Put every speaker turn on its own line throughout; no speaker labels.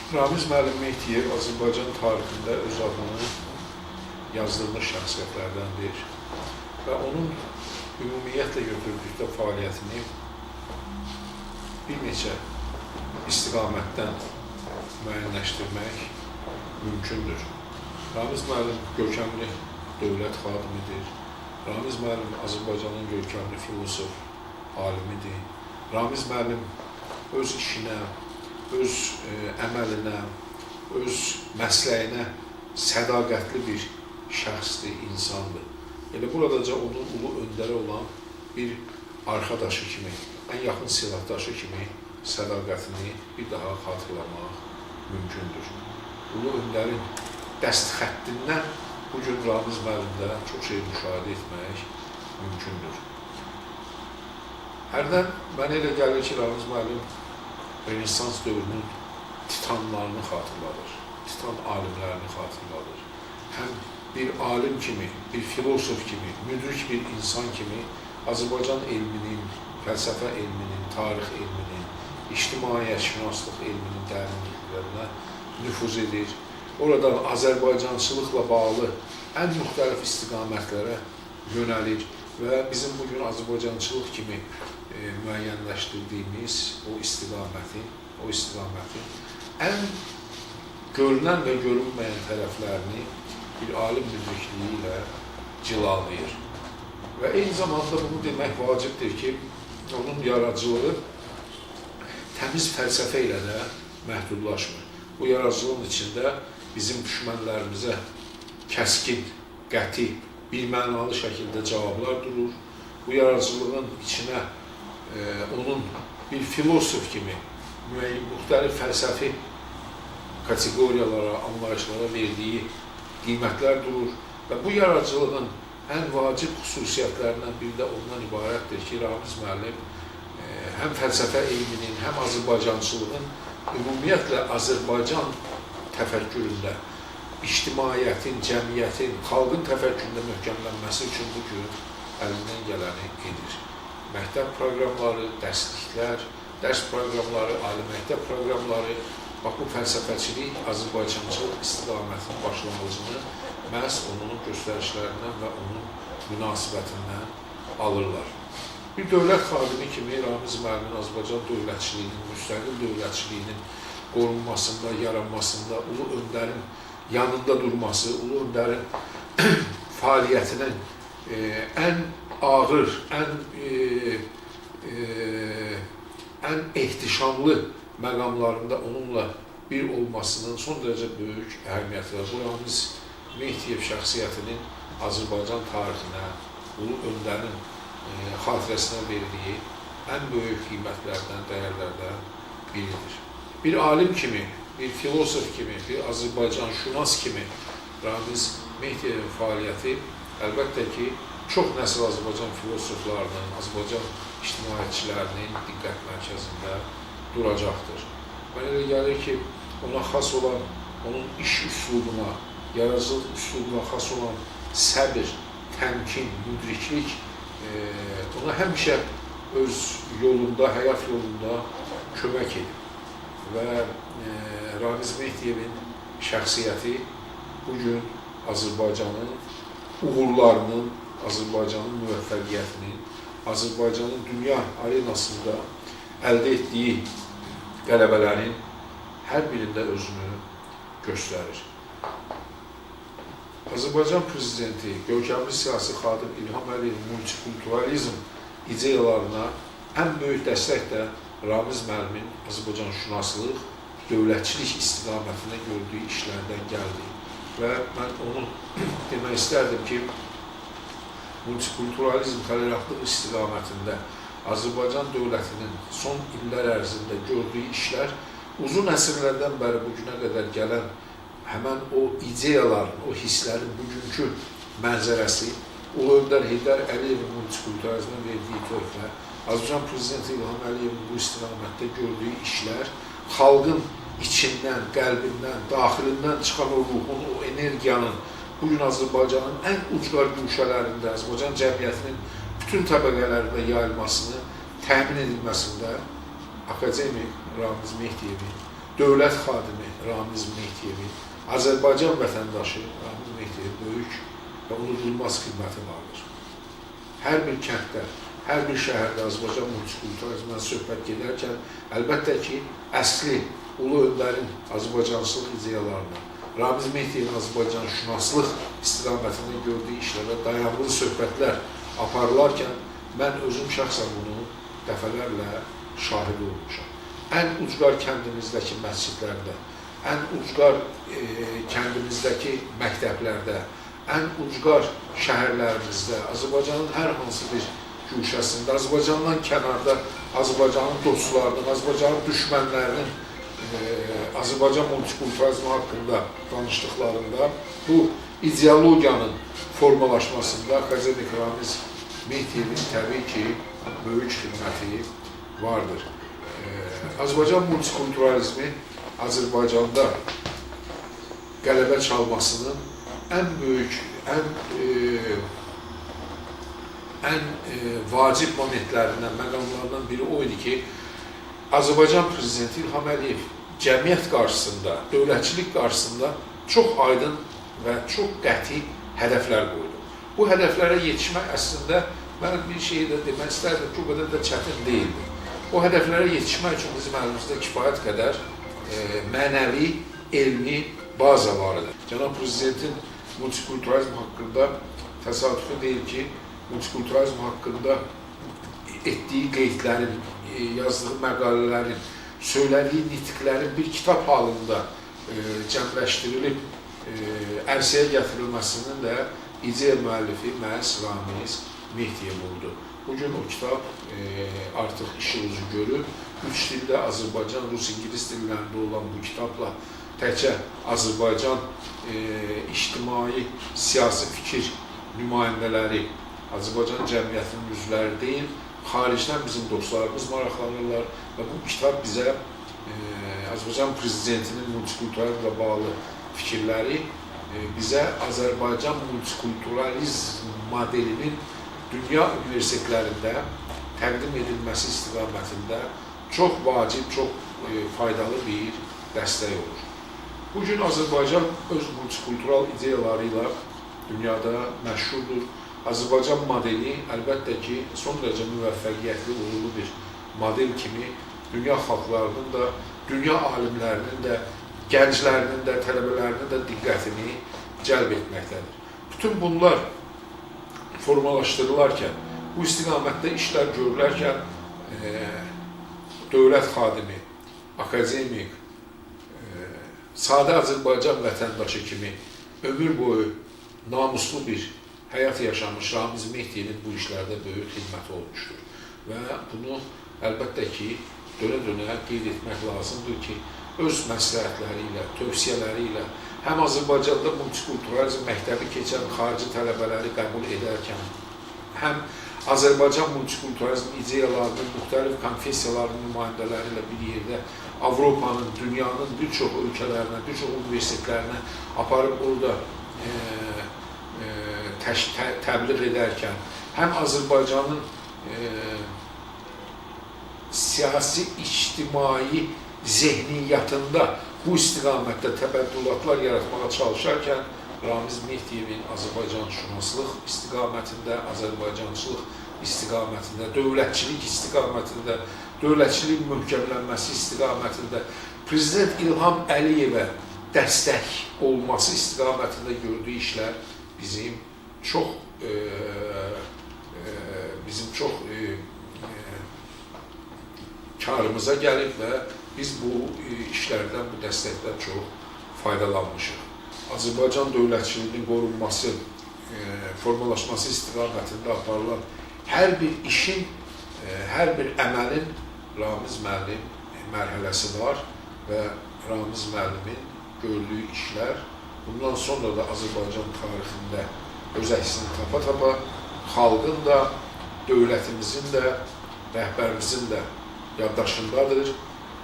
Ramiz müəllim Mehdiyev Azərbaycan tarixində öz adını yazdırmış şəxsiyyətlərdəndir və onun ümumiyyətlə götürdükdə fəaliyyətini bir neçə istiqamətdən müəyyənləşdirmək mümkündür. Ramiz müəllim görkəmli dövlət xadimidir. Ramiz müəllim Azərbaycanın görkəmli filosof, alimidir. Ramiz müəllim öz işinə, öz əməlinə, öz məsləyinə sədaqətli bir şəxsdir, insandır. Elə buradaca onun ulu öndəri olan bir arkadaşı kimi, ən yaxın silahdaşı kimi sədaqətini bir daha xatırlamaq mümkündür. Ulu öndərin dəst xəttindən bugün Ramiz müəllimdə çox şey müşahidə etmək mümkündür. Hərdən mənə elə gəlir ki, Ramiz müəllim Rənesans dövrünün titanlarını xatırladır, titan alimlərini xatırladır. Həm bir alim kimi, bir filosof kimi, müdrik bir insan kimi Azərbaycan elminin, fəlsəfə elminin, tarix elminin, ictimaiyyətşünaslıq elminin dərinliklərinə nüfuz edir. Oradan Azərbaycançılıqla bağlı ən müxtəlif istiqamətlərə yönəlir və bizim bugün Azərbaycançılıq kimi müəyyənləşdirdiyimiz o istiqamətin ən görünən və görünməyən tərəflərini bir alim müdrikliyi ilə cilalayır. Və eyni zamanda bunu demək vacibdir ki, onun yaradıcılığı təmiz fəlsəfə ilə də məhdudlaşmır. Bu yaradıcılığın içində bizim düşmənlərimizə kəskin, qəti, birmənalı şəkildə cavablar durur. Bu yaradıcılığın içinə onun bir filosof kimi müxtəlif fəlsəfi kateqoriyalara, anlayışlara verdiyi qiymətlər durur və bu yaradıcılığın ən vacib xüsusiyyətlərindən biri də ondan ibarətdir ki, Ramiz müəllim həm fəlsəfə elminin, həm Azərbaycançılığın ümumiyyətlə Azərbaycan təfəkküründə ictimaiyyətin, cəmiyyətin, xalqın təfəkküründə möhkəmlənməsi üçün bugün əlindən gələni edir. Məktəb proqramları, dərsliklər, dərs proqramları, ali məktəb proqramları, bax bu fəlsəfəçilik, Azərbaycançılıq istiqamətinin başlanğıcını məhz onun göstərişlərindən və onun münasibətindən alırlar. Bir dövlət xadimi kimi Ramiz müəllimin Azərbaycan dövlətçiliyinin, müstəqil dövlətçiliyinin qorunmasında, yaranmasında, ulu öndərin yanında durması, ulu öndərin fəaliyyətinin ən ağır, ən ehtişamlı məqamlarında onunla bir olmasının son dərəcə böyük əhəmiyyəti var. Bu Ramiz Mehdiyev şəxsiyyətinin Azərbaycan tarixinə, ulu öndərin xatirəsinə verdiyi ən böyük qiymətlərdən, dəyərlərdən biridir. Bir alim kimi, bir filosof kimi, bir Azərbaycanşünas kimi Ramiz Mehdiyevin fəaliyyəti əlbəttə ki, çox nəsil Azərbaycan filosoflarının, Azərbaycan ictimaiyyətçilərinin diqqət mərkəzində duracaqdır. Mənə elə gəlir ki, ona xas olan, onun iş üslubuna, yaradıcılıq üslubuna xas olan səbir, təmkin, müdriklik ona həmişə öz yolunda, həyat yolunda kömək edir. Və Ramiz Mehdiyevin şəxsiyyəti bugün Azərbaycanın uğurlarının, Azərbaycanın müvəffəqiyyətinin, Azərbaycanın dünya arenasında əldə etdiyi qələbələrin hər birində özünü göstərir. Azərbaycan prezidenti, görkəmli siyasi xadim İlham Əliyevin multikulturalizm ideyalarına ən böyük dəstək də Ramiz müəllimin Azərbaycanşünaslıq, dövlətçilik istiqamətində gördüyü işlərdən gəldi. Və mən onu demək istərdim ki, multikulturalizm, tolerantlıq istiqamətində Azərbaycan dövlətinin son illər ərzində gördüyü işlər uzun əsrlərdən bəri bugünə qədər gələn həmən o ideyaların, o hisslərin bugünkü mənzərəsi, Ulu Öndər Heydər Əliyevin multikulturalizmə verdiyi töhfə, Azərbaycan prezidenti İlham Əliyevin bu istiqamətdə gördüyü işlər xalqın içindən, qəlbindən, daxilindən çıxan o ruhun, o energiyanın bugün Azərbaycanın ən ucqar güşələrində, Azərbaycan cəmiyyətinin bütün təbəqələrində yayılmasını təmin edilməsində akademik Ramiz Mehdiyevin dövlət xadimi Ramiz Mehdiyevin, Azərbaycan vətəndaşı Ramiz Mehdiyev böyük və unudulmaz xidməti vardır. Hər bir kənddə, hər bir şəhərdə Azərbaycan multikulturalizmdən söhbət gedərkən, əlbəttə ki, əsli Ulu Öndərin Azərbaycançılıq ideyalarına, Ramiz Mehdiyevin Azərbaycanşünaslıq istiqamətində gördüyü işlərə dayanıqlı söhbətlər aparılarkən, mən özüm şəxsən bunu dəfələrlə şahid olmuşam. Ən ucqar kəndimizdəki məscidlərdə, ən ucqar kəndimizdəki məktəblərdə, ən ucqar şəhərlərimizdə, Azərbaycanın hər hansı bir güşəsində, Azərbaycandan kənarda Azərbaycanın dostlarının, Azərbaycanın düşmənlərinin Azərbaycan multikulturalizmi haqqında danışdıqlarında bu ideologiyanın formalaşmasında akademik Ramiz Mehdiyevin təbii ki, böyük xidməti vardır. Azərbaycan multikulturalizmi Azərbaycanda qələbə çalmasının ən böyük, ən vacib momentlərindən, məqamlarından biri o idi ki, Azərbaycan Prezidenti İlham Əliyev cəmiyyət qarşısında, dövlətçilik qarşısında çox aydın və çox qəti hədəflər qoydu. Bu hədəflərə yetişmək əslində, mən bir şeyi də demək istərdim ki, o qədər də çətin deyildi. O hədəflərə yetişmək üçün bizim əlimizdə kifayət qədər mənəvi, elmi baza var idi. Cənab Prezidentin multikulturalizm haqqında təsadüfi deyil ki, multikulturalizm haqqında etdiyi qeydlərin, yazdığı məqalələrin, söylədiyi nitqlərin bir kitab halında cəmləşdirilib ərsəyə gətirilməsinin də ideya müəllifi məhz Ramiz Mehdiyev oldu. Bugün o kitab artıq işi ucu görür. 3 dildə Azərbaycan, Rus, İngilis dillərində olan bu kitabla təkcə Azərbaycan ictimai, siyasi fikir nümayəndələri, Azərbaycan cəmiyyətinin üzvləri deyil, xaricdən bizim dostlarımız maraqlanırlar və bu kitab bizə Azərbaycan Prezidentinin multikulturalizmlə bağlı fikirləri bizə Azərbaycan multikulturalizm modelinin dünya universitetlərində təqdim edilməsi istiqamətində çox vacib, çox faydalı bir dəstək olur. Bugün Azərbaycan öz multikultural ideyaları ilə dünyada məşhurdur. Azərbaycan modeli əlbəttə ki, son dərəcə müvəffəqiyyətli, uğurlu bir model kimi dünya xalqlarının da, dünya alimlərinin də, gənclərinin də, tələbələrinin də diqqətini cəlb etməkdədir. Bütün bunlar formalaşdırılarkən, bu istiqamətdə işlər görülərkən dövlət xadimi, akademik, sadə Azərbaycan vətəndaşı kimi ömür boyu namuslu bir həyat yaşamış Ramiz Mehdiyevin bu işlərdə böyük xidməti olmuşdur. Və bunu əlbəttə ki, dönə-dönə qeyd etmək lazımdır ki, öz məsləhətləri ilə, tövsiyələri ilə həm Azərbaycanda multikulturalizm məktəbi keçən xarici tələbələri qəbul edərkən, həm Azərbaycan multikulturalizm ideyalarının, müxtəlif konfessiyaların nümayəndələri ilə bir yerdə Avropanın, dünyanın bir çox ölkələrinə, bir çox universitetlərinə aparıb orada təbliğ edərkən, həm Azərbaycanın siyasi, ictimai zehniyyatında bu istiqamətdə təbəddülatlar yaratmağa çalışarkən, Ramiz Mehdiyevin Azərbaycanşünaslıq istiqamətində, Azərbaycançılıq istiqamətində, dövlətçilik istiqamətində, dövlətçiliyin möhkəmlənməsi istiqamətində, Prezident İlham Əliyevə dəstək olması istiqamətində gördüyü işlər bizim çox karımıza gəlib və biz bu işlərdən, bu dəstəkdən çox faydalanmışıq. Azərbaycan dövlətçiliyinin qorunması, formalaşması istiqamətində aparılan hər bir işin, hər bir əməlin Ramiz müəllim mərhələsi var və Ramiz müəllimin gördüyü işlər bundan sonra da Azərbaycan tarixində öz əksini tapa-tapa xalqın da, dövlətimizin də, rəhbərimizin də yaddaşındadır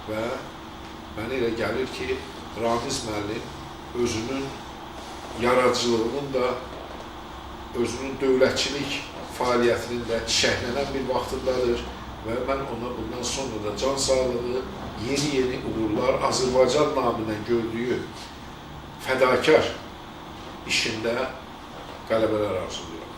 və mənə elə gəlir ki, Ramiz müəllim özünün yaradıcılığının da, özünün dövlətçilik fəaliyyətinin də çiçəklənən bir vaxtındadır və mən ona bundan sonra da can sağlığı, yeni uğurlar, Azərbaycan namına gördüyü fədakar işində qələbələr arzulayıram.